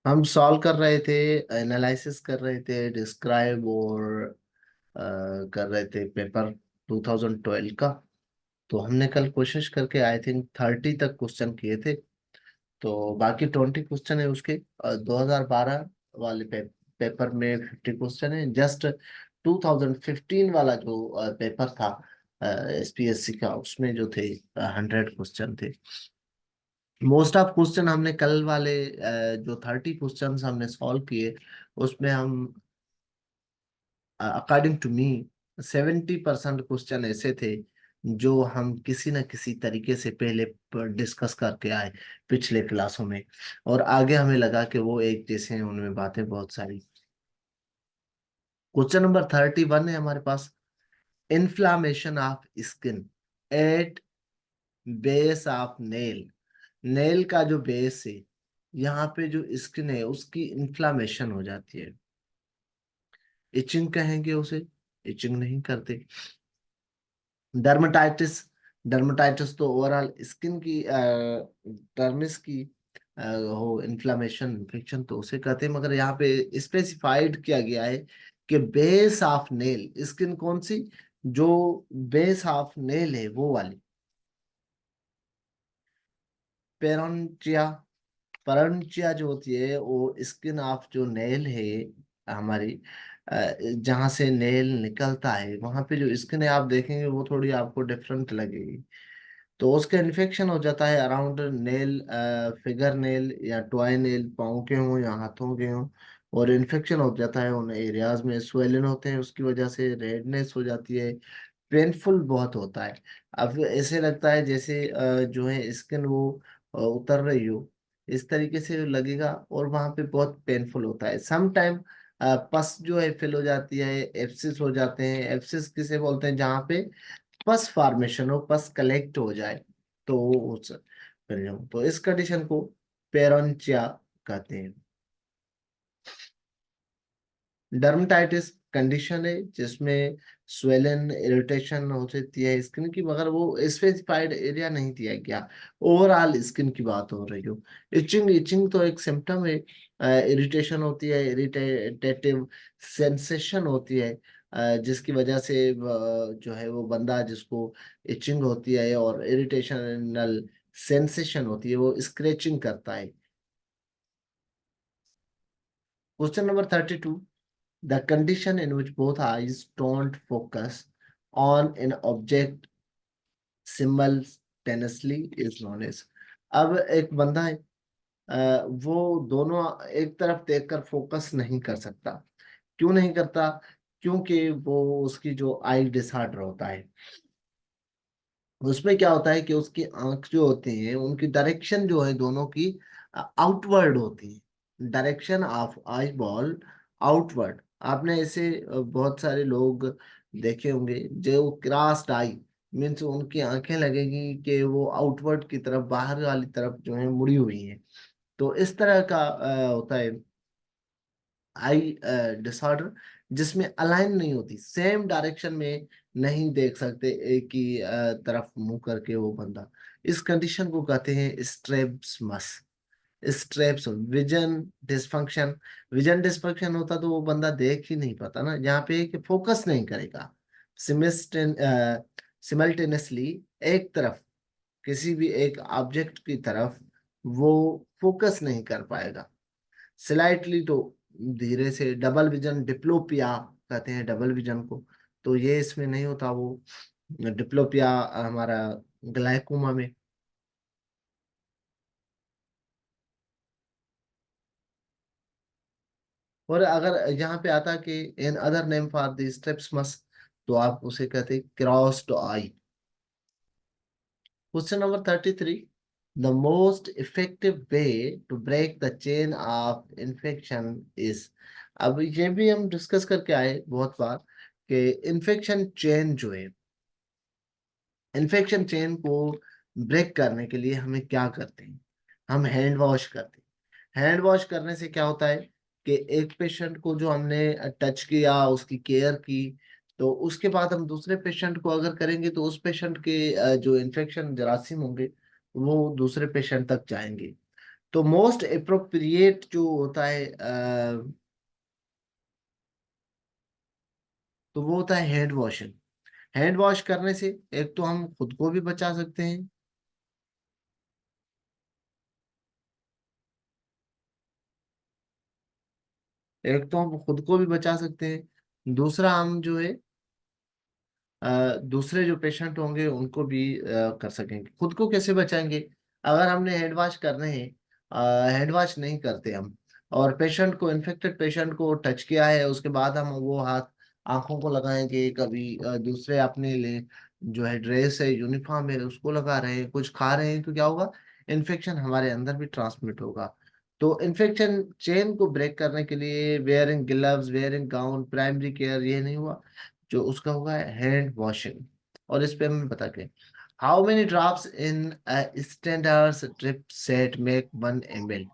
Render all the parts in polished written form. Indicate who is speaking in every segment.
Speaker 1: हम सॉल्व कर रहे थे, एनालिसिस कर रहे थे, डिस्क्राइब और कर रहे थे पेपर 2012 का। तो हमने कल कोशिश करके आई थिंक 30 तक क्वेश्चन किए थे। तो बाकी 20 क्वेश्चन है उसके। 2012 वाले पेपर में 50 क्वेश्चन है। जस्ट 2015 वाला जो पेपर था एसपीएससी का, उसमें जो थे 100 क्वेश्चन थे। मोस्ट ऑफ क्वेश्चन हमने कल वाले जो 30 क्वेश्चन हमने सॉल्व किए, उसमें हम अकॉर्डिंग टू मी 70% क्वेश्चन ऐसे थे जो हम किसी न किसी तरीके से पहले डिस्कस करके आए पिछले क्लासों में। और आगे हमें लगा कि वो एक जैसे हैं, उनमें बातें बहुत सारी। क्वेश्चन नंबर 31 है हमारे पास। Inflammation of skin at base of nail. Nail का जो बेस है, यहाँ पे जो स्किन है उसकी इन्फ्लामेशन हो जाती है। इचिंग कहेंगे उसे, इचिंग नहीं करते। डर्मेटाइटिस। डर्मेटाइटिस तो ओवरऑल स्किन की डर्मिस की हो इन्फ्लामेशन इन्फेक्शन तो उसे कहते हैं, मगर यहाँ पे स्पेसिफाइड किया गया है कि बेस ऑफ नेल स्किन कौन सी, जो बेस ऑफ नेल है वो वाली। पेरोनचिया। पेरोनचिया जो होती है वो स्किन ऑफ जो नेल है हमारी, जहाँ से नेल निकलता है वहां पे जो स्किन है आप देखेंगे वो थोड़ी आपको डिफरेंट लगेगी। तो उसका इन्फेक्शन हो जाता है अराउंड नेल, फिगर नेल या टॉय नेल, पाँव के हों या हाथों के हों। और इन्फेक्शन हो जाता है उन एरियाज में, स्वेलन होते हैं, उसकी वजह से रेडनेस हो जाती है। पेनफुल बहुत होता है। अब ऐसे लगता है जैसे जो है स्किन वो उतर रही हो, इस तरीके से लगेगा। और वहां पे बहुत पेनफुल होता है। सम टाइम पस जो है फिल हो जाती है, एब्सिस हो जाते हैं। एब्सिस किसे बोलते हैं, जहाँ पे पस फॉर्मेशन हो, पस कलेक्ट हो जाए, तो वो तो इस कंडीशन को पेरोनचिया कहते हैं। डर्मेटाइटिस कंडीशन है जिसमें स्वेलन इरिटेशन हो सकती है स्किन की, मगर वो स्पेसिफाइड एरिया नहीं दिया गया, ओवरऑल स्किन की बात हो रही हो। इचिंग, इचिंग तो एक सिम्टम है। इरिटेशन होती है, इरिटेटिव सेंसेशन होती है, जिसकी वजह से जो है वो बंदा जिसको इचिंग होती है और इरिटेशनल सेंसेशन होती है वो स्क्रेचिंग करता है। Question number 32। The condition in which both eyes don't focus on an object simultaneously is known as। अब एक बंदा है, वो दोनों एक तरफ देखकर फोकस नहीं कर सकता। क्यों नहीं करता? क्योंकि वो उसकी जो आई डिसऑर्डर होता है, उसमें क्या होता है कि उसकी आंख जो होती है उनकी डायरेक्शन जो है दोनों की आउटवर्ड होती है। Direction of eye ball outward. आपने ऐसे बहुत सारे लोग देखे होंगे जो क्रॉस्ड आई, मीन्स उनकी आंखें लगेगी कि वो आउटवर्ड की तरफ, बाहर वाली तरफ जो है मुड़ी हुई है। तो इस तरह का होता है आई डिसऑर्डर, जिसमें अलाइन नहीं होती, सेम डायरेक्शन में नहीं देख सकते एक ही तरफ मुंह करके वो बंदा। इस कंडीशन को कहते हैं strabismus. Streps vision dysfunction. Vision dysfunction होता तो वो बंदा देख ही नहीं पाता ना, यहाँ पे कि फोकस नहीं करेगा सिमल्टेनियसली एक तरफ, किसी भी एक ऑब्जेक्ट की तरफ वो फोकस नहीं कर पाएगा। स्लाइटली तो धीरे से, डबल विजन डिप्लोपिया कहते हैं डबल विजन को। तो ये इसमें नहीं होता वो डिप्लोपिया हमारा ग्लाइकोमा में। और अगर यहाँ पे आता कि in other name for the strabismus, तो आप उसे कहते हैं crossed eye. Question number 33। The most effective way to break the chain of infection is. अब ये भी हम डिस्कस करके आए बहुत बार कि इन्फेक्शन चेन जो है, इन्फेक्शन चेन को ब्रेक करने के लिए हमें क्या करते हैं? हम हैंड वॉश करते हैं। हैंड वॉश करने से क्या होता है कि एक पेशेंट को जो हमने टच किया, उसकी केयर की, तो उसके बाद हम दूसरे पेशेंट को अगर करेंगे तो उस पेशेंट के जो इन्फेक्शन जरासीम होंगे वो दूसरे पेशेंट तक जाएंगे। तो मोस्ट अप्रोप्रिएट जो होता है तो वो होता है हैंड वॉशिंग। हैंड वॉश करने से एक तो हम खुद को भी बचा सकते हैं, एक तो हम खुद को भी बचा सकते हैं, दूसरा हम जो है दूसरे जो पेशेंट होंगे उनको भी कर सकेंगे। खुद को कैसे बचाएंगे? अगर हमने हैंड वॉश करने हैं, हैंड वॉश नहीं करते हम, और पेशेंट को, इन्फेक्टेड पेशेंट को टच किया है, उसके बाद हम वो हाथ आंखों को लगाएंगे, कभी दूसरे अपने लिए जो है ड्रेस है, यूनिफॉर्म है, उसको लगा रहे हैं, कुछ खा रहे हैं, तो क्या होगा? इन्फेक्शन हमारे अंदर भी ट्रांसमिट होगा। तो इन्फेक्शन चेन को ब्रेक करने के लिए wearing gloves, wearing gown, primary care, ये नहीं हुआ, जो उसका होगा हैंड वॉशिंग। और इस पे हमें बता के, how many drops in standard drip set make 1 ml।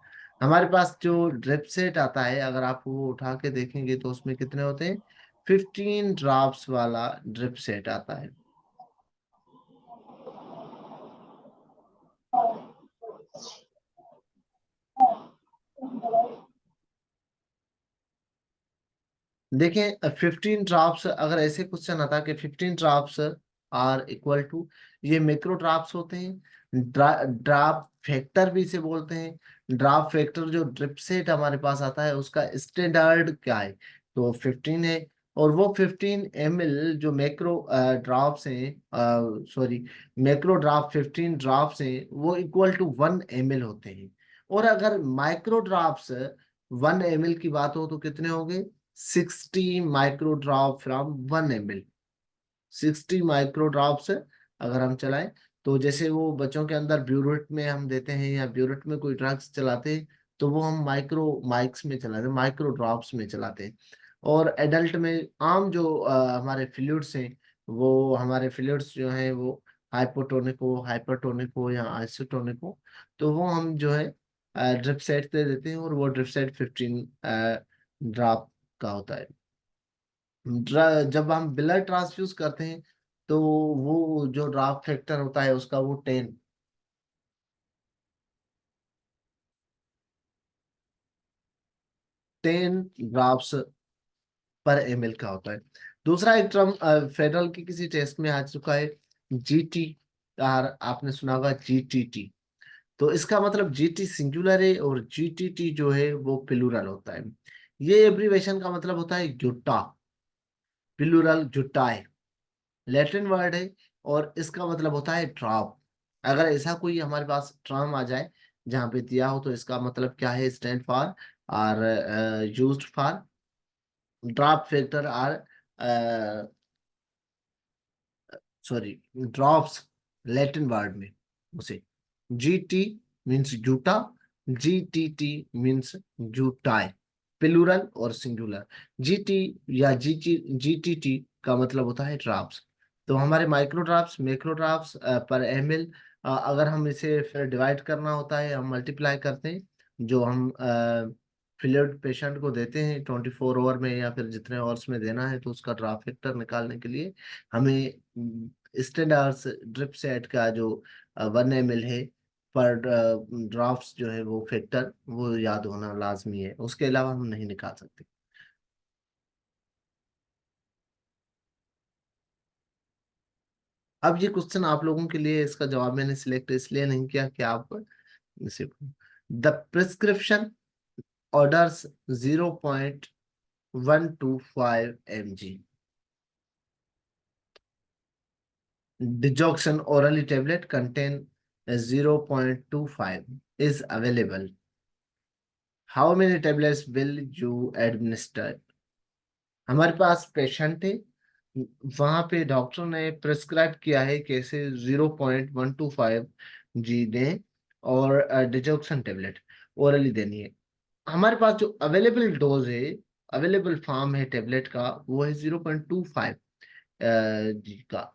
Speaker 1: हमारे पास जो ड्रिप सेट आता है, अगर आप वो उठा के देखेंगे तो उसमें कितने होते हैं? 15 ड्रॉप्स वाला ड्रिप सेट आता है। देखें, 15 ड्रॉप्स, अगर ऐसे क्वेश्चन आता कि 15 ड्रॉप्स आर इक्वल टू, ये मैक्रो ड्रॉप्स होते हैं। ड्रॉप फैक्टर भी इसे बोलते हैं। ड्रॉप फैक्टर जो ड्रिप सेट हमारे पास आता है उसका स्टैंडर्ड क्या है? तो 15 है। और वो 15 ml जो मैक्रो ड्रॉप्स हैं, सॉरी, मैक्रो ड्रॉप 15 ड्रॉप्स हैं, वो इक्वल टू 1 ml होते हैं। और अगर माइक्रो ड्रॉप्स 1 ml की बात हो तो कितने हो गए? 60 माइक्रोड्रॉप फ्रॉम 1 ml। 60 माइक्रोड्रॉप्स अगर हम चलाएं, तो जैसे वो बच्चों के अंदर ब्यूरेट में हम देते हैं, या ब्यूरेट में कोई ड्रग्स चलाते हैं, तो वो हम माइक्रो माइक्स में चलाते हैं, माइक्रो ड्रॉप्स में चलाते हैं। और एडल्ट में आम जो हमारे फ्लूइड्स हैं, वो हमारे फ्लूइड्स जो हैं वो हाइपोटोनिक हो, हाइपरटोनिक हो, या आइसोटोनिक हो, तो वो हम जो है ड्रिप सेट दे देते हैं, और वो ड्रिप सेट 15 ड्रॉप का होता है। जब हम ब्लड ट्रांसफ्यूज करते हैं, तो वो जो ड्राफ्ट फैक्टर होता है उसका, वो 10 ड्राफ्ट्स पर ml का होता है। दूसरा एक टर्म फेडरल की किसी टेस्ट में आ चुका है, जीटी। आर, आपने सुना होगा जीटीटी। तो इसका मतलब जीटी सिंगुलर है, और जीटीटी जो है वो प्लूरल होता है। ये एब्रीवेशन का मतलब होता है जुट्टा, प्लूरल जुटाए, लैटिन वर्ड है, और इसका मतलब होता है ड्रॉप। अगर ऐसा कोई हमारे पास टर्म आ जाए जहाँ पे दिया हो, तो इसका मतलब क्या है? Stand for or used for drop factor or, sorry, drops, Latin word में उसे G T means gutta, G T T means guttae, plural और सिंगुलर। जी टी या जी टी टी का मतलब होता है ड्रॉप्स। तो हमारे माइक्रो ड्रॉप्स, मैक्रो ड्रॉप्स पर ml, अगर हम इसे फिर डिवाइड करना होता है, हम मल्टीप्लाई करते हैं, जो हम फ्लूइड पेशेंट को देते हैं 24 आवर में, या फिर जितने आवर्स में देना है, तो उसका ड्रॉप फैक्टर निकालने के लिए हमें स्टैंडर्ड्स ड्रिप सेट का जो 1 ml है पर ड्राफ्ट्स जो है वो फैक्टर, वो याद होना लाजमी है, उसके अलावा हम नहीं निकाल सकते। अब ये क्वेश्चन आप लोगों के लिए, इसका जवाब मैंने सिलेक्ट इसलिए नहीं किया कि आप इसे, the prescription orders 0.125 mg digoxin orally tablet contain 0.25 is available. How many tablets will you administer? हमारे पास पेशेंट है, वहां पे डॉक्टर ने प्रिस्क्राइब किया है कैसे 0.125 जी दें, और डिजोक्सन टेबलेट ओरली देनी है। हमारे पास जो अवेलेबल डोज है, अवेलेबल फॉर्म है टेबलेट का, वो है 0.25 जी का।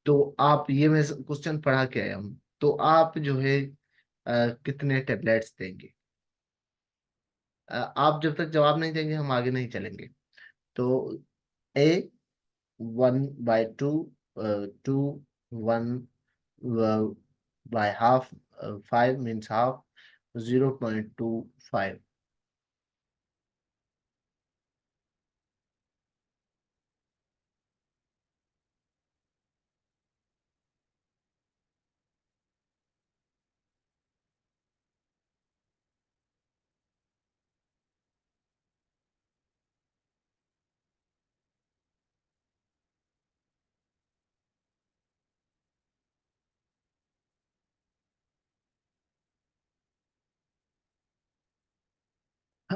Speaker 1: तो आप ये, मैं क्वेश्चन पढ़ा के आया हूँ, तो आप जो है कितने टेबलेट्स देंगे? आप जब तक जवाब नहीं देंगे हम आगे नहीं चलेंगे। तो ए 1/2, 2, 1 by half, 5 means half, 0.25।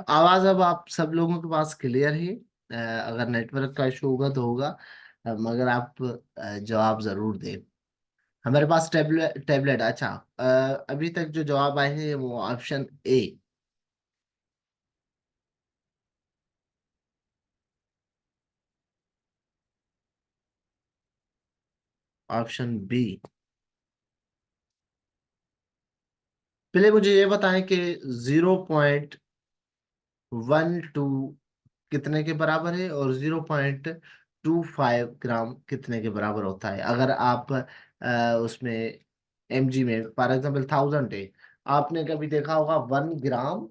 Speaker 1: आवाज अब आप सब लोगों के पास क्लियर है? अगर नेटवर्क का इशू होगा तो होगा, मगर आप जवाब जरूर दें। हमारे पास टेबलेट टेबलेट, अच्छा। अभी तक जो जवाब आए हैं वो ऑप्शन ए, ऑप्शन बी। पहले मुझे ये बताएं कि 0.12 कितने के बराबर है और 0.25 ग्राम कितने के बराबर होता है। अगर आप उसमें mg में, फॉर एग्जाम्पल 1000 है, आपने कभी देखा होगा 1 ग्राम,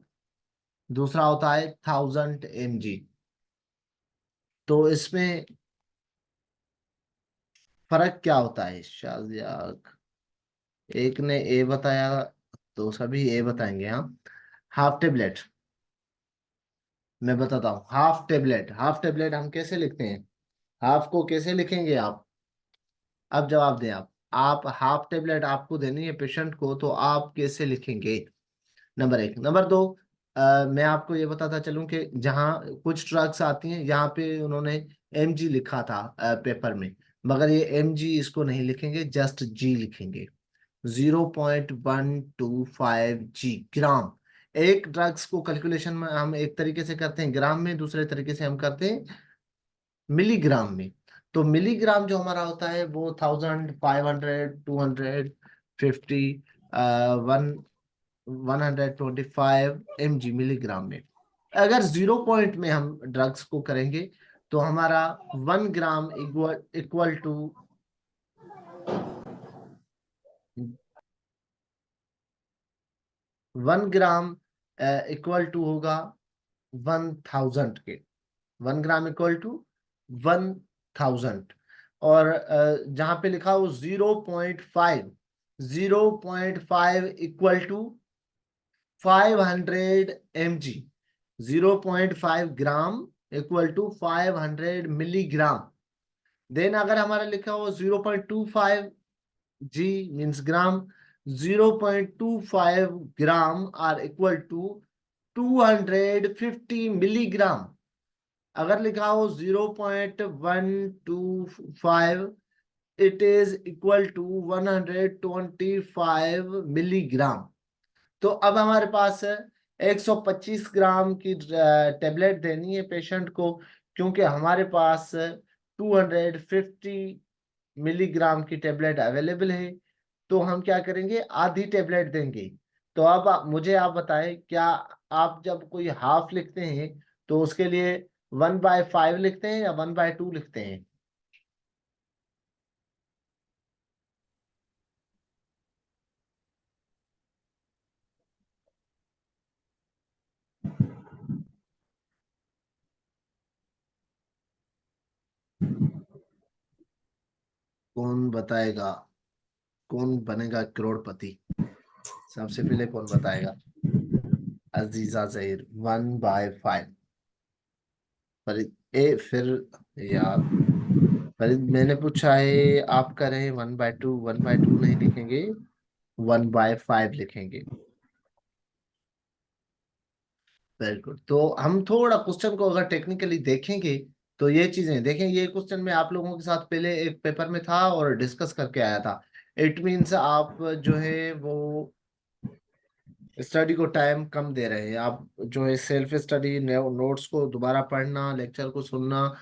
Speaker 1: दूसरा होता है 1000 mg। तो इसमें फर्क क्या होता है शाजिया? एक ने ए बताया तो सभी ए बताएंगे, हाँ। हाफ टेबलेट, मैं बताता हूँ। हाफ टेबलेट हम कैसे लिखते हैं? हाफ को कैसे लिखेंगे आप? अब जवाब दें आप हाफ टेबलेट आपको देनी है पेशेंट को, तो आप कैसे लिखेंगे? नंबर एक। नंबर दो, मैं आपको ये बताता चलूं कि जहाँ कुछ ड्रग्स आती हैं यहाँ पे उन्होंने mg लिखा था पेपर में, मगर ये mg इसको नहीं लिखेंगे, जस्ट g लिखेंगे। 0.125 ग्राम। एक ड्रग्स को कैलकुलेशन में हम एक तरीके से करते हैं ग्राम में, दूसरे तरीके से हम करते हैं मिलीग्राम में। तो मिलीग्राम जो हमारा होता है वो 1500, 250, वन 125 mg मिलीग्राम में। अगर 0 पॉइंट में हम ड्रग्स को करेंगे तो हमारा 1 gram equal equal to 1 gram equal to होगा 1000 के। 1 ग्राम इक्वल टू 1000। और जहां पे लिखा हो 0.5, 0.5 equal to 500 mg। 0.5 gram equal to 500 milligram. Then अगर हमारा लिखा हो 0.25 G means gram, 0.25 gram are equal to 250 milligram. अगर लिखा हो 0.125, it is equal to 125 milligram. तो अब हमारे पास है 125 ग्राम की टेबलेट देनी है पेशेंट को, क्योंकि हमारे पास 250 मिलीग्राम की टेबलेट अवेलेबल है। तो हम क्या करेंगे, आधी टेबलेट देंगे। तो अब मुझे आप बताएं, क्या आप जब कोई हाफ लिखते हैं तो उसके लिए 1/5 लिखते हैं या 1/2 लिखते हैं? कौन बताएगा? कौन बनेगा करोड़पति? सबसे पहले कौन बताएगा? अजीजा जहीर 1/5। फरीद ए फिर, यार फरीद मैंने पूछा है, आप कह रहे हैं 1/2। 1/2 नहीं लिखेंगे, 1/5 लिखेंगे। Very good. तो हम थोड़ा क्वेश्चन को अगर टेक्निकली देखेंगे तो ये चीजें देखें, ये क्वेश्चन मैं आप लोगों के साथ पहले एक पेपर में था और डिस्कस करके आया था। इट मीन्स आप जो है वो स्टडी को टाइम कम दे रहे हैं। आप जो है सेल्फ स्टडी, नोट्स को दोबारा पढ़ना, लेक्चर को सुनना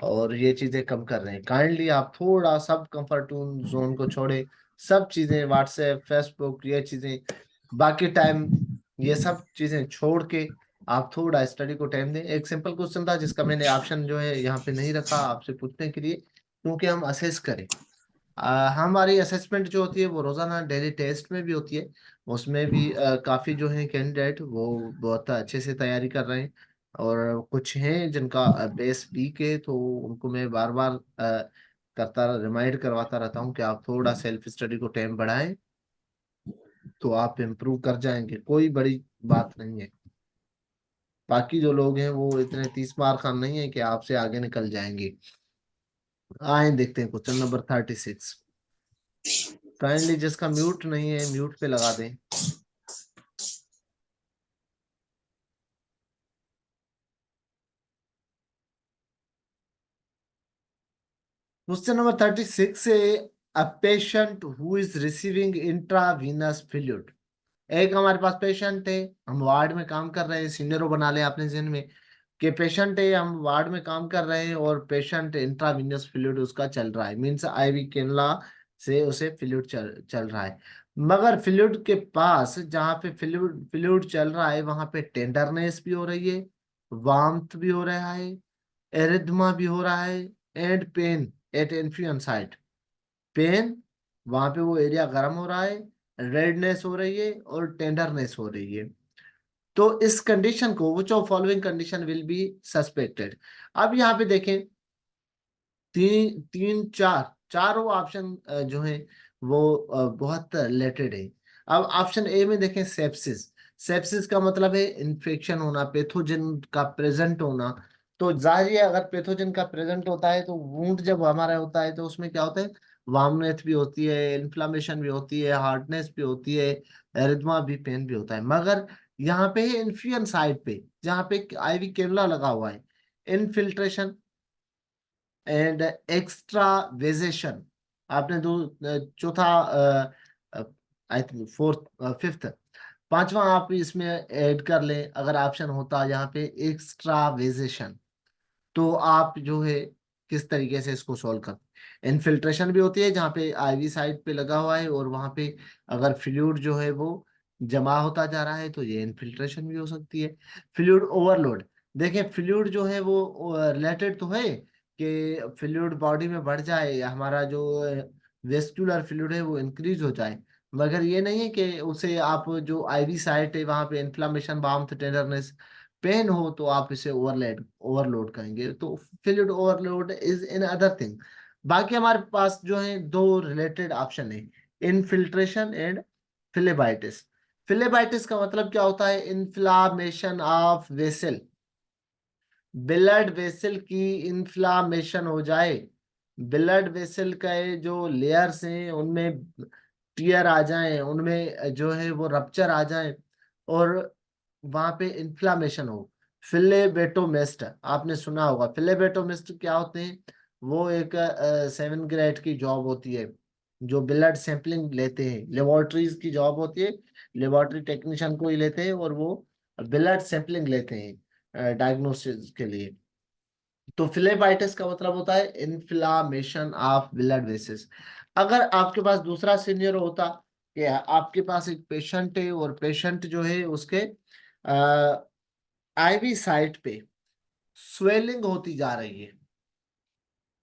Speaker 1: और ये चीजें कम कर रहे हैं। काइंडली आप थोड़ा सब कंफर्ट जोन को छोड़े, सब चीजें व्हाट्सएप, फेसबुक, ये चीजें, बाकी टाइम ये सब चीजें छोड़ के आप थोड़ा स्टडी को टाइम दें। एक सिंपल क्वेश्चन था जिसका मैंने ऑप्शन जो है यहाँ पे नहीं रखा आपसे पूछने के लिए, क्योंकि हम असेस करें। हमारी असेसमेंट जो होती है वो रोजाना डेली टेस्ट में भी होती है। उसमें भी काफी जो है कैंडिडेट वो बहुत अच्छे से तैयारी कर रहे हैं। और कुछ हैं जिनका बेस वीक है, तो उनको मैं बार बार करता रिमाइंड करवाता रहता हूँ कि आप थोड़ा सेल्फ स्टडी को टाइम बढ़ाएं, तो आप इम्प्रूव कर जाएंगे। कोई बड़ी बात नहीं है। बाकी जो लोग हैं वो इतने 30 मार खान नहीं है कि आपसे आगे निकल जाएंगे। आए देखते हैं क्वेश्चन नंबर 36। काइंडली जिसका म्यूट नहीं है म्यूट पे लगा दें। क्वेश्चन नंबर 36 है, a patient who is receiving intravenous fluid. एक हमारे पास पेशेंट है, हम वार्ड में काम कर रहे हैं, सीनियरों बना ले अपने जहन में कि पेशेंट है, हम वार्ड में काम कर रहे हैं और पेशेंट इंट्रावीनस फ्लूइड उसका चल रहा है, मीन्स आईवी कैनुला से उसे फ्लूइड चल रहा है। मगर फ्लूइड के पास जहाँ पे फ्लूइड फ्लूइड चल रहा है वहां पे टेंडरनेस भी हो रही है, वार्मथ भी हो रहा है, एरिथमा भी हो रहा है, and pain at infusion site. Pain, वहां पे वो एरिया गर्म हो रहा है, रेडनेस हो रही है और टेंडरनेस हो रही है। तो इस कंडीशन को विच of following condition will be suspected. अब यहाँ पे देखें, तीन तीन चार चारों ऑप्शन जो है वो बहुत रिलेटेड है। अब ऑप्शन ए में देखें, सेप्सिस। सेप्सिस का मतलब है इन्फेक्शन होना, पैथोजन का प्रेजेंट होना। तो जाहिर है अगर पैथोजन का प्रेजेंट होता है तो वूंड जब हमारा होता है तो उसमें क्या होता है, वार्मनेस भी होती है, इन्फ्लामेशन भी होती है, हार्डनेस भी होती है, एरिथमा भी, पेन भी होता है। मगर यहाँ पे है इन्फ्यूजन साइड पे जहाँ पे आईवी कैनुला लगा हुआ है, इनफिल्ट्रेशन एंड एक्स्ट्रा वेजेशन। आपने दो चौथा, आई थिंक फोर्थ फिफ्थ, पांचवा आप इसमें ऐड कर लें अगर ऑप्शन होता यहाँ पे एक्स्ट्रा वेजेशन। तो आप जो है किस तरीके से इसको सॉल्व कर, इनफिल्ट्रेशन भी होती है जहाँ पे आईवी साइड पे लगा हुआ है और वहां पे अगर फ्लूइड जो है वो जमा होता जा रहा है तो ये इनफिल्ट्रेशन भी हो सकती है। फ्लूइड ओवरलोड, देखिए फ्लूइड जो है वो रिलेटेड तो है कि फ्लूइड बॉडी में बढ़ जाए, हमारा जो वेस्कुलर फ्लूइड है वो इंक्रीज हो जाए। मगर ये नहीं है कि उसे आप जो आईवी साइट है वहां पे इन्फ्लामेशन, वार्मथ, टेंडरनेस, पेन हो तो आप इसे ओवरलोड ओवरलोड करेंगे। तो fluid overload is in other thing. बाकी हमारे पास जो है दो रिलेटेड ऑप्शन है, इनफिल्ट्रेशन एंड फिलेबाइटिस। फिलेबाइटिस का मतलब क्या होता है, inflammation of vessel, blood vessel की इन्फ्लामेशन हो जाए, ब्लड वेसल का ये जो लेयर्स हैं उनमें टीयर आ जाए, उनमें जो है वो रप्चर आ जाए और वहां पे इन्फ्लामेशन हो। फिलेबेटोमिस्ट आपने सुना होगा, फिलेबेटोमिस्ट क्या होते हैं, वो एक 7 ग्रेड की जॉब होती है, जो ब्लड सैंपलिंग लेते हैं, लेबोरेटरीज की जॉब होती है, लेबोरेटरी टेक्नीशियन को ही लेते हैं और वो ब्लड सैंपलिंग लेते हैं डायग्नोसिस के लिए। तो फिलेबाइटिस का मतलब होता है इन्फ्लामेशन ऑफ ब्लड वेसल्स। अगर आपके पास दूसरा सीनियर होता कि आपके पास एक पेशेंट है और पेशेंट जो है उसके आईवी साइट पे स्वेलिंग होती जा रही है,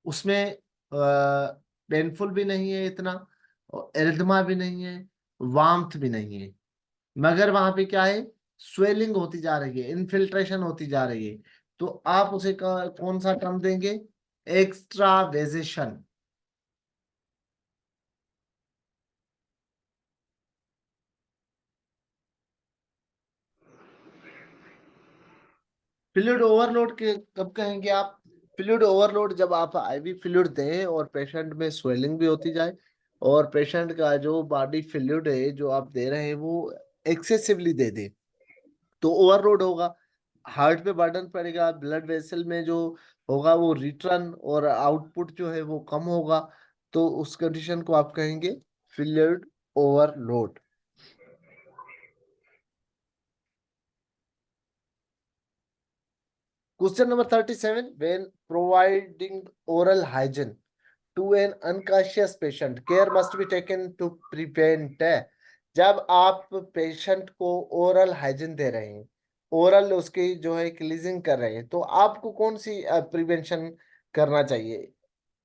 Speaker 1: उसमें पेनफुल भी नहीं है इतना, और एरिथमा भी नहीं है, वार्मथ भी नहीं है, मगर वहां पे क्या है, स्वेलिंग होती जा रही है, इनफिल्ट्रेशन होती जा रही है। तो आप उसे कौन सा टर्म देंगे, एक्स्ट्रावेजेशन। फ्लूइड ओवरलोड के कब कहेंगे आप, फ्लूइड ओवरलोड जब आप आईवी फ्लूइड दें और पेशेंट में स्वेलिंग भी होती जाए और पेशेंट का जो बॉडी फ्लूइड है जो आप दे रहे हैं वो एक्सेसिवली दे दें, तो ओवरलोड होगा, हार्ट पे बर्डन पड़ेगा, ब्लड वेसल में जो होगा वो रिटर्न और आउटपुट जो है वो कम होगा। तो उस कंडीशन को आप कहेंगे fluid overload. Question number 37, when providing oral hygiene to an unconscious patient care must be taken to prevent. जब आप पेशेंट को ओरल हाइजीन दे रहे हैं, ओरल उसकी जो है क्लीजिंग कर रहे हैं, तो आपको कौन सी प्रिवेंशन करना चाहिए।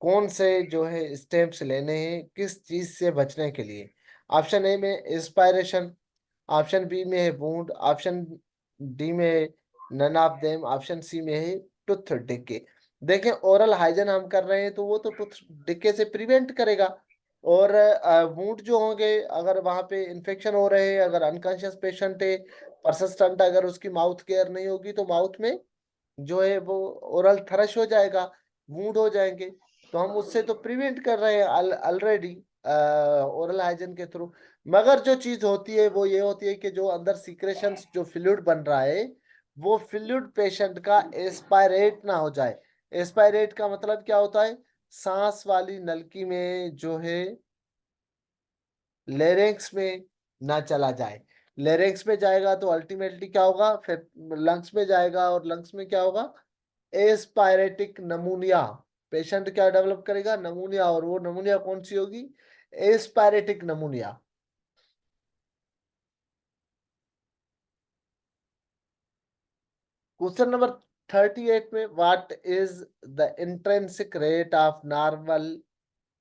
Speaker 1: कौन से जो है स्टेप्स लेने हैं किस चीज से बचने के लिए। ऑप्शन ए में इंस्पायरेशन, ऑप्शन बी में है वूंड, ऑप्शन डी में है none of them, option C में है टूथ डिके। देखें, ओरल हाइजन हम कर रहे हैं तो वो तो टूथ डिके से प्रिवेंट करेगा। और वूंड जो होंगे, अगर वहां पे इन्फेक्शन हो रहे हैं, अगर अनकॉन्शियस पेशेंट है, परसिस्टेंट, अगर उसकी माउथ केयर नहीं होगी तो माउथ में जो है वो ओरल थ्रश हो जाएगा, वूंड हो जाएंगे। तो हम उससे तो प्रिवेंट कर रहे हैं ऑलरेडी ओरल हाइजीन के थ्रू। मगर जो चीज होती है वो ये होती है कि जो अंदर सीक्रेशंस जो फ्लूइड बन रहा है, वो फ्लूइड पेशेंट का एस्पायरेट ना हो जाए। एस्पायरेट का मतलब क्या होता है? सांस वाली नलकी में जो है लेरेंक्स में ना चला जाए। लेरेंक्स में जाएगा तो अल्टीमेटली क्या होगा? फिर लंग्स में जाएगा, और लंग्स में क्या होगा? एस्पायरेटिक नमूनिया। पेशेंट क्या डेवलप करेगा? नमूनिया। और वो नमूनिया कौन सी होगी? एस्पायरेटिक नमूनिया। क्वेश्चन नंबर 38 में, what is the intrinsic rate of normal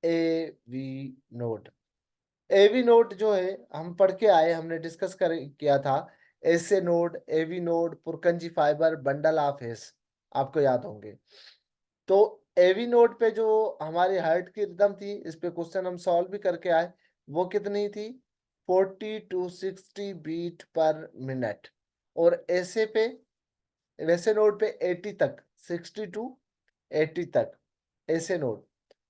Speaker 1: AV node? AV node जो है हम पढ़ के आए, हमने डिस्कस कर किया था। SA node, AV node, Purkinje fibre, bundle of His, आपको याद होंगे। तो एवी नोड पे जो हमारी हार्ट की रिदम थी, इस पे क्वेश्चन हम सॉल्व भी करके आए, वो कितनी थी? 40 to 60 बीट पर मिनट। और ऐसे पे, वैसे नोड पे 80 तक, 60 to 80 तक ऐसे नोड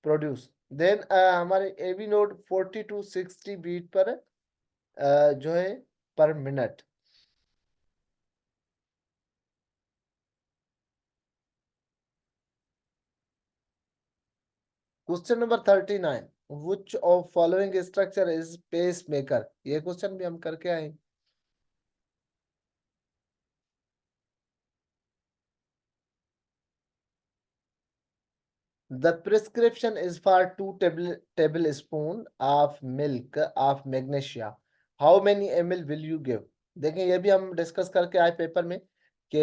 Speaker 1: प्रोड्यूस। देन हमारे एवी नोड 40 to 60 बीट पर जो है पर minute. Question number 39, which of following structure is pacemaker? ये क्वेश्चन भी हम करके आए। The prescription is for 2 tablespoon of milk of magnesia. How many ml will you give? देखें, ये भी हम डिस्कस करके आए पेपर में कि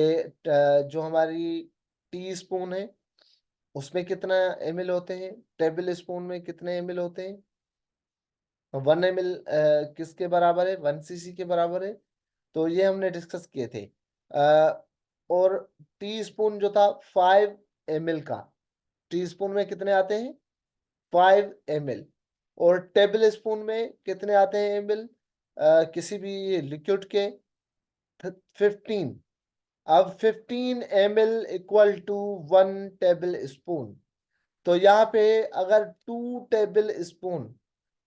Speaker 1: जो हमारी टी स्पून है उसमें कितना ml होते हैं, टेबल स्पून में कितने ml होते हैं। 1 ml किसके बराबर है? 1 cc के बराबर है। तो ये हमने डिस्कस किए थे। और टी स्पून जो था 5 ml का, टी स्पून में कितने आते हैं? 5 ml। और टेबल स्पून में कितने आते हैं ml किसी भी लिक्विड के? 15। अब 15 ml equal to 1 tablespoon. तो यहाँ पे अगर 2 टेबल स्पून,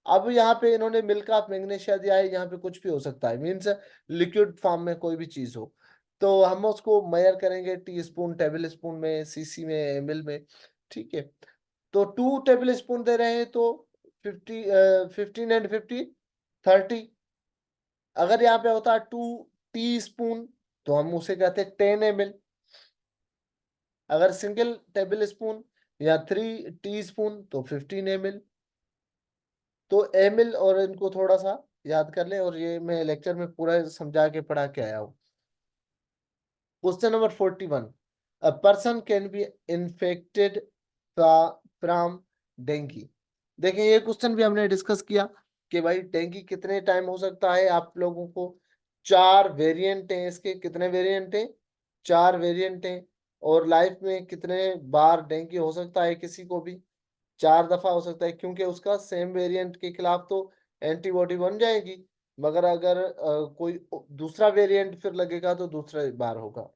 Speaker 1: अब यहाँ पे इन्होंने मिल्क ऑफ मैग्नीशिया दिया है, यहाँ पे कुछ भी हो सकता है, मीन्स लिक्विड फॉर्म में कोई भी चीज हो। तो हम उसको मेजर करेंगे टी स्पून, टेबल स्पून में, सीसी में, एमएल में। ठीक है, तो 2 टेबल स्पून दे रहे हैं तो 15 एंड 50, 30। अगर यहाँ पे होता 2 टी स्पून तो हम उसे कहते हैं 10 ml। अगर सिंगल टेबल स्पून या 3 टी स्पून तो 15 ml। तो एमएल और इनको थोड़ा सा याद कर लें, और ये मैं लेक्चर में पूरा समझा के पढ़ा के आया हूँ। Question number 41, a person can be infected from dinghy. देखें, ये क्वेश्चन भी हमने डिस्कस किया कि भाई डेंगी कितने टाइम हो सकता है आप लोगों को। 4 वेरिएंट हैं इसके। कितने वेरिएंट हैं? 4 वेरिएंट हैं। और लाइफ में कितने बार डेंगी हो सकता है किसी को भी? 4 दफा हो सकता है, क्योंकि उसका सेम वेरिएंट के खिलाफ तो एंटीबॉडी बन जाएगी। मगर अगर कोई दूसरा वेरिएंट फिर लगेगा तो दूसरा बार होगा।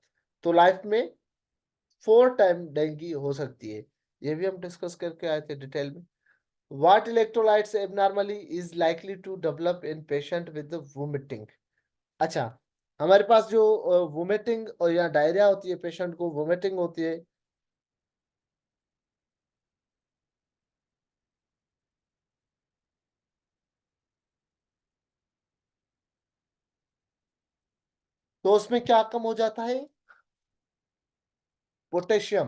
Speaker 1: तो लाइफ में 4 टाइम डेंगी हो सकती है। ये भी हम डिस्कस करके आए थे डिटेल में। What electrolytes abnormally is likely to develop in patient with vomiting? अच्छा, हमारे पास जो वोमिटिंग और या डायरिया होती है, पेशेंट को वोमिटिंग होती है, तो उसमें क्या कम हो जाता है? पोटेशियम।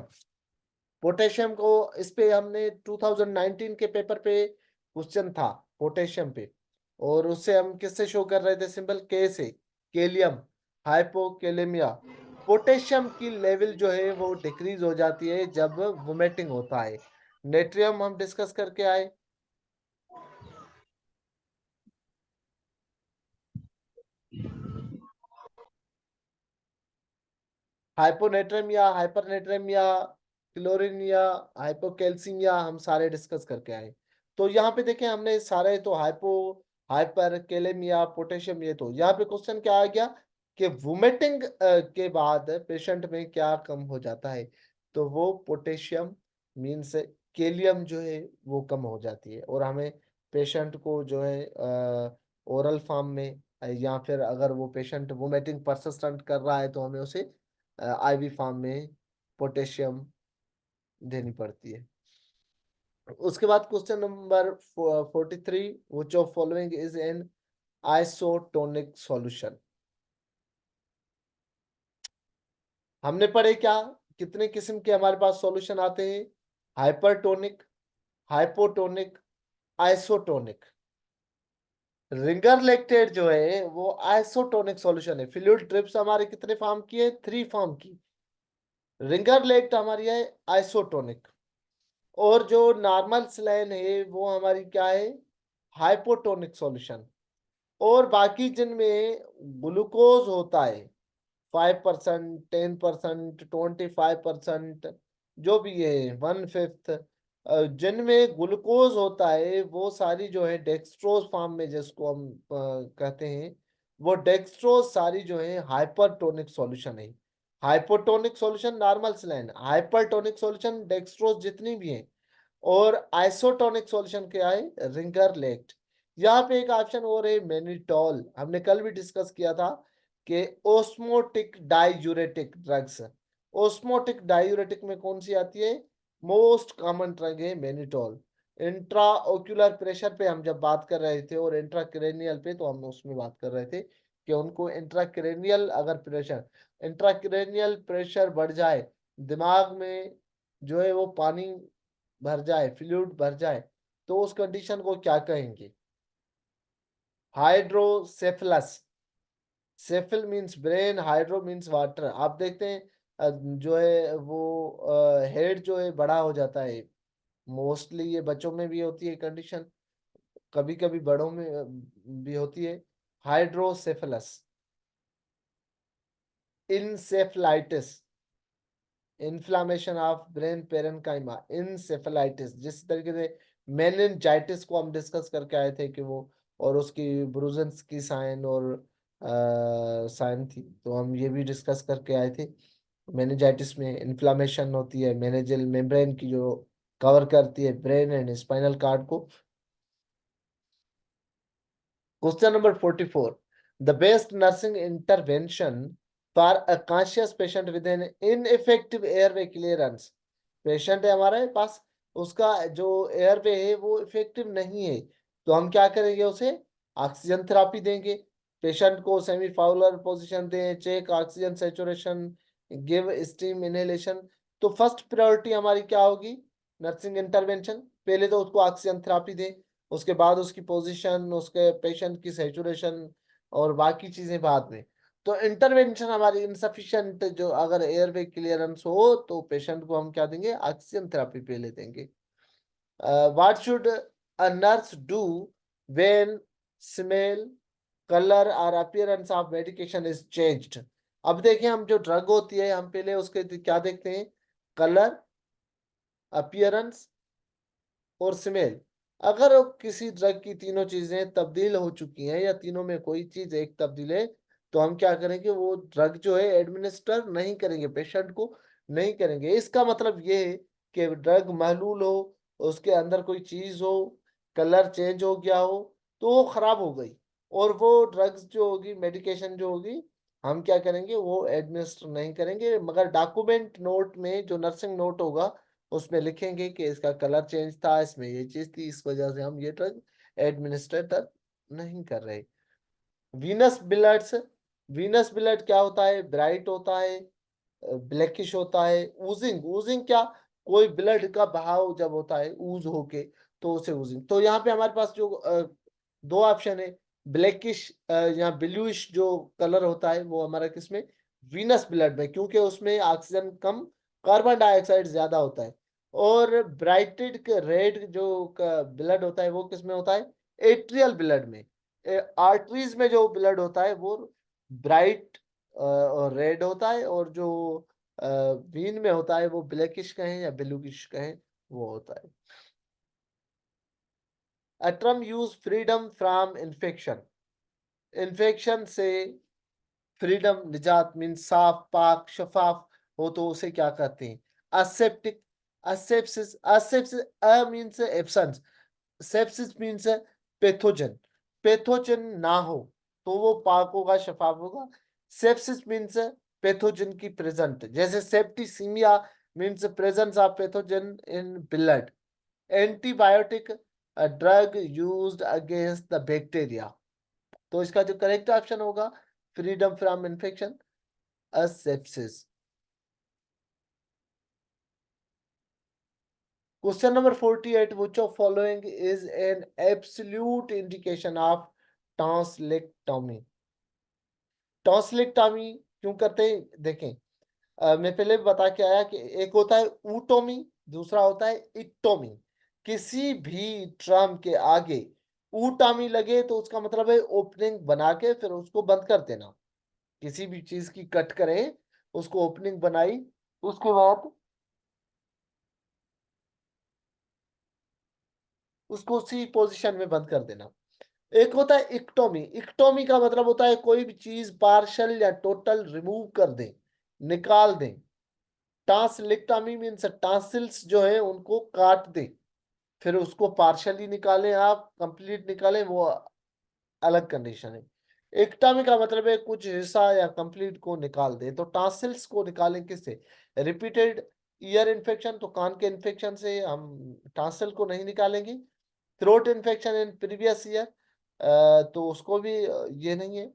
Speaker 1: पोटेशियम को, इस पे हमने 2019 के पेपर पे क्वेश्चन था पोटेशियम पे। और उससे हम किससे शो कर रहे थे? सिंबल के से, केलियम, हाइपोकेलेमिया। पोटेशियम की लेवल जो है वो डिक्रीज हो जाती है जब वोमिटिंग होता है। नेट्रियम हम डिस्कस करके आए। हाइपोनेट्रेमिया, हाइपरनेट्रेमिया, क्लोरिनिया, हाइपोकैल्सीमिया हम सारे डिस्कस करके आए। तो यहाँ पे देखें हमने सारे तो हाइपर कैलेमिया, पोटेशियम, ये तो यहाँ पे क्वेश्चन क्या आ गया कि वोमिटिंग के बाद पेशेंट में क्या कम हो जाता है, तो वो पोटेशियम मीन्स कैलियम जो है वो कम हो जाती है। और हमें पेशेंट को जो है ओरल फॉर्म में या फिर अगर वो पेशेंट वोमिटिंग परसिस्टेंट कर रहा है तो हमें उसे आईवी फॉर्म में पोटेशियम देनी पड़ती है। उसके बाद question number 43, which of following is an isotonic solution. हमने पढ़े क्या, कितने किस्म के हमारे पास सॉल्यूशन आते हैं, hypertonic, hypotonic, isotonic. Ringer lactate जो है वो आइसोटोनिक सॉल्यूशन है। फ्लूइड ट्रिप्स हमारे कितने फॉर्म की है, 3 फॉर्म की। रिंगर लेक्ट हमारी है आइसोटोनिक। और जो नॉर्मल स्लैन है वो हमारी क्या है, हाइपोटोनिक सॉल्यूशन। और बाकी जिनमें ग्लूकोज होता है 5%, 10%, 25%, जो भी है 1/5, जिनमें ग्लूकोज होता है वो सारी जो है डेक्सट्रोज फॉर्म में जिसको हम कहते हैं, वो डेक्सट्रोज सारी जो है हाइपरटोनिक सॉल्यूशन है। Hypotonic solution normal saline, hypertonic solution dextrose जितनी भी है। और आइसोटोनिक सॉल्यूशन क्या है, रिंगर लेक्ट। यहाँ पे एक ऑप्शन और है मेनिटॉल, हमने कल भी डिस्कस किया था कि osmotic diuretic drugs. Osmotic diuretic में कौन सी आती है, मोस्ट कॉमन ड्रग है मेनिटॉल। इंट्रा ओक्यूलर प्रेशर पे हम जब बात कर रहे थे और इंट्राक्रेनियल पे, तो हम उसमें बात कर रहे थे कि उनको इंट्राक्रेनियल अगर प्रेशर, इंट्राक्रेनियल प्रेशर बढ़ जाए, दिमाग में जो है वो पानी भर जाए, फ्लूइड भर जाए, तो उस कंडीशन को क्या कहेंगे, hydrocephalus. Cephal means brain, hydro means water. आप देखते हैं जो है वो हेड जो है बड़ा हो जाता है। मोस्टली ये बच्चों में भी होती है कंडीशन, कभी कभी बड़ों में भी होती है। Hydrocephalus, encephalitis, inflammation of brain parenchyma, encephalitis. जिस तरीके से मेनिनजाइटिस को हम डिस्कस करके आए थे कि वो और उसकी ब्रूजेंस की साइन और साइन थी, तो हम ये भी डिस्कस करके आए थे। मेनिनजाइटिस में इन्फ्लामेशन होती है मेनेजियल मेम्ब्रेन की, जो कवर करती है ब्रेन एंड स्पाइनल कार्ड को। Question number 44. The best nursing intervention for a conscious patient with an ineffective airway clearance. Patient है हमारे पास, उसका जो एयरवे है वो इफेक्टिव नहीं है, तो हम क्या करेंगे, उसे ऑक्सीजन थेरापी देंगे। पेशेंट को सेमी फाउलर पोजीशन दें, check oxygen saturation, give steam inhalation. तो फर्स्ट प्रायोरिटी हमारी क्या होगी, नर्सिंग इंटरवेंशन। पहले तो उसको ऑक्सीजन थेरापी दें, उसके बाद उसकी पोजीशन, उसके पेशेंट की सेचुरेशन और बाकी चीजें बाद में। तो इंटरवेंशन हमारी इनसफिशिएंट, जो अगर एयरवे क्लियरेंस हो तो पेशेंट को हम क्या देंगे, ऑक्सीजन थेरापी पहले देंगे। What should a nurse do when smell, colour और appearance of medication is changed. अब देखें, हम जो ड्रग होती है हम पहले उसके क्या देखते हैं, कलर, अपीयरेंस और स्मेल। अगर किसी ड्रग की तीनों चीजें तब्दील हो चुकी हैं या तीनों में कोई चीज एक तब्दील है, तो हम क्या करेंगे, वो ड्रग जो है एडमिनिस्टर नहीं करेंगे, पेशेंट को नहीं करेंगे। इसका मतलब ये है कि ड्रग महलूल हो, उसके अंदर कोई चीज हो, कलर चेंज हो गया हो, तो वो खराब हो गई। और वो ड्रग्स जो होगी, मेडिकेशन जो होगी, हम क्या करेंगे, वो एडमिनिस्टर नहीं करेंगे। मगर डॉक्यूमेंट नोट में जो नर्सिंग नोट होगा उसमें लिखेंगे कि इसका कलर चेंज था, इसमें ये चीज थी, इस वजह से हम ये ड्रग एडमिनिस्ट्रेटर नहीं कर रहे। वीनस ब्लड्स, वीनस ब्लड क्या होता है, ब्राइट होता है, ब्लैकिश होता है। ऊजिंग, ऊजिंग क्या, कोई ब्लड का बहाव जब होता है ऊज होके, तो उसे ऊजिंग। तो यहाँ पे हमारे पास जो दो ऑप्शन है, ब्लैकिश या ब्लूइश जो कलर होता है वो हमारा किसमें, वीनस ब्लड में, क्योंकि उसमें ऑक्सीजन कम, कार्बन डाइऑक्साइड ज्यादा होता है। और ब्राइटेड रेड जो ब्लड होता है वो किस में होता है? एट्रियल ब्लड में। आर्टरीज में जो ब्लड होता है वो ब्राइट और रेड होता है, और जो वीन में होता है वो ब्लैकिश कहें या ब्लूइश कहें वो होता है। A term use freedom from infection. Infection से फ्रीडम, निजात मीन साफ, पाक, शफाफ हो तो उसे क्या कहते हैं? Aseptic. Asepsis, asepsis, a means absence, sepsis means pathogen. Pathogen ना हो तो वो पाक होगा, शफाफ होगा। सेप्सिस मीन्स पैथोजन की प्रेजेंट, जैसे septicaemia means presence of pathogen in blood. Antibiotic, a drug used against the bacteria. तो इसका जो करेक्ट ऑप्शन होगा, freedom from infection, asepsis. Question number 48. Which of following is an absolute indication of tonsillectomy? Tonsillectomy क्यों करते हैं? देखें, मैं पहले भी बता के आया कि एक होता है ऊटोमी, दूसरा होता है इक्टोमी। किसी भी ट्रम के आगे ऊटामी लगे तो उसका मतलब है ओपनिंग बना के फिर उसको बंद कर देना। किसी भी चीज की कट करें, उसको ओपनिंग बनाई, उसके बाद उसको उसी पोजीशन में बंद कर देना। एक होता है इक्टोमी। इक्टोमी का मतलब होता है कोई भी चीज पार्शल या टोटल रिमूव कर दें, निकाल दें। टांसलिक्टोमी मीन्स टांसिल्स जो है उनको काट दें, फिर उसको पार्शली निकालें, आप कंप्लीट निकालें, वो अलग कंडीशन है। एक्टामी का मतलब है कुछ हिस्सा या कंप्लीट को निकाल दे। तो टॉन्सिल्स को निकालें किससे? रिपीटेड ईयर इन्फेक्शन, तो कान के इन्फेक्शन से हम टॉन्सिल को नहीं निकालेंगे। Throat infection in previous year, तो उसको भी ये नहीं है।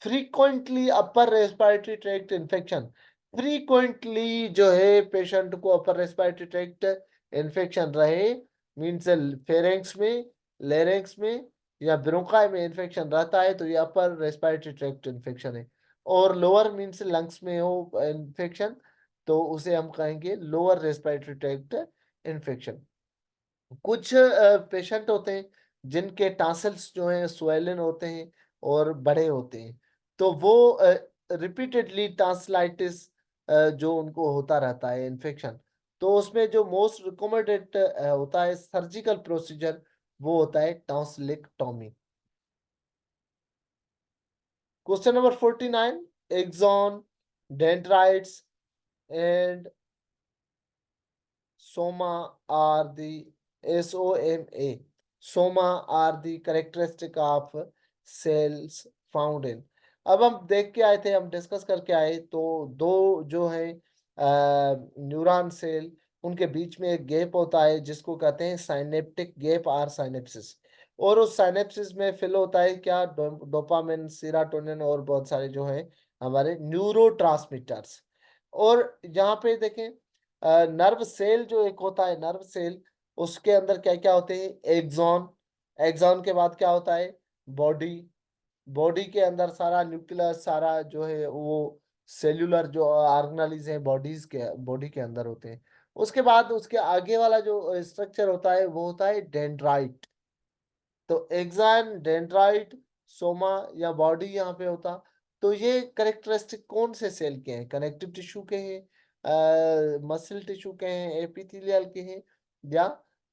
Speaker 1: Frequently upper respiratory tract infection, frequently जो है पेशेंट को अपर रेस्पिरेटरी ट्रैक्ट इन्फेक्शन रहे, मीन्स फेरेंक्स में, लेरेंक्स में या ब्रोंकाई में इन्फेक्शन रहता है तो ये अपर रेस्पिरेटरी ट्रैक्ट इन्फेक्शन है। और लोअर मीन्स लंग्स में हो इन्फेक्शन तो उसे हम कहेंगे लोअर रेस्पिरेटरी ट्रैक्ट इन्फेक्शन। कुछ पेशेंट होते हैं जिनके टांसल्स जो हैं स्वेलन होते हैं और बड़े होते हैं, तो वो रिपीटेडली टांसलाइटिस जो उनको होता रहता है इन्फेक्शन, तो उसमें जो मोस्ट रिकमेंडेड होता है सर्जिकल प्रोसीजर वो होता है tonsillectomy. Question number 49। Axon, dendrites and Soma are the SOMA. Soma are the characteristic of cells found in. अब हम देख के आए थे, हम डिस्कस करके आए, तो दो जो है न्यूरॉन सेल, उनके बीच में एक गैप होता है जिसको कहते हैं साइनेप्टिक गैप और साइनेप्सिस। और उस साइनेप्सिस में फिल होता है क्या? डोपामिन, सीरोटोनिन और बहुत सारे जो है हमारे न्यूरो। और यहाँ पे देखें, नर्व सेल जो एक होता है नर्व सेल, उसके अंदर क्या क्या होते हैं? एक्सॉन। एक्सॉन के बाद क्या होता है? बॉडी। बॉडी के अंदर सारा न्यूक्लियस, सारा जो है वो सेल्यूलर जो ऑर्गेनाइज है बॉडीज के, बॉडी के अंदर होते हैं। उसके बाद उसके आगे वाला जो स्ट्रक्चर होता है वो होता है डेंड्राइट। तो एक्सॉन, डेंड्राइट, सोमा या बॉडी यहाँ पे होता। तो ये करेक्टरिस्टिक कौन से सेल के हैं? कनेक्टिव टिश्यू के हैं, मसल टिश्यू के हैं, एपिथेलियल के हैं, या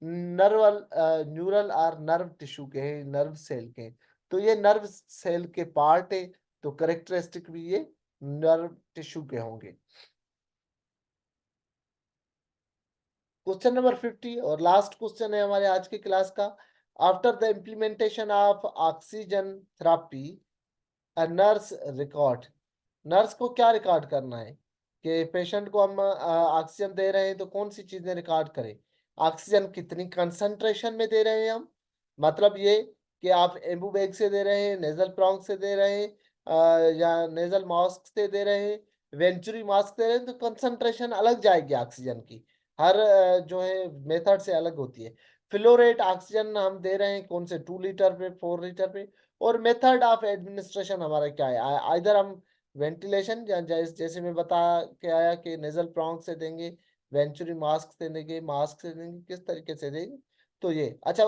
Speaker 1: नर्वल, न्यूरल और नर्व टिश्यू के हैं, नर्व सेल के हैं? तो ये नर्व सेल के पार्ट है, तो करेक्टरिस्टिक भी ये नर्व टिश्यू के होंगे। क्वेश्चन नंबर 50 और लास्ट क्वेश्चन है हमारे आज की क्लास का। After the implementation of oxygen therapy, a nurse record. Nurse को क्या रिकॉर्ड करना है? कि पेशेंट को हम ऑक्सीजन दे रहे हैं तो कौन सी चीजें रिकॉर्ड करें? ऑक्सीजन कितनी कंसंट्रेशन में दे रहे हैं हम, मतलब ये कि आप एम्बू बैग से दे रहे हैं, नेजल प्रोंग से दे रहे हैं, या नेजल मास्क से दे रहे हैं, वेंचुरी मास्क दे रहे हैं, तो कंसंट्रेशन अलग जाएगी ऑक्सीजन की। हर जो है मेथड से अलग होती है। फ्लो रेट ऑक्सीजन हम दे रहे हैं कौन से? 2 लीटर पे, 4 लीटर पे। और मेथड ऑफ एडमिनिस्ट्रेशन हमारा क्या है? आइदर हम वेंटिलेशन, जैसे मैं बता के आया कि नेजल प्रोंग से देंगे, वेंचुरी मास्क से देंगे, मास्क से देंगे, किस तरीके से देंगे? तो ये अच्छा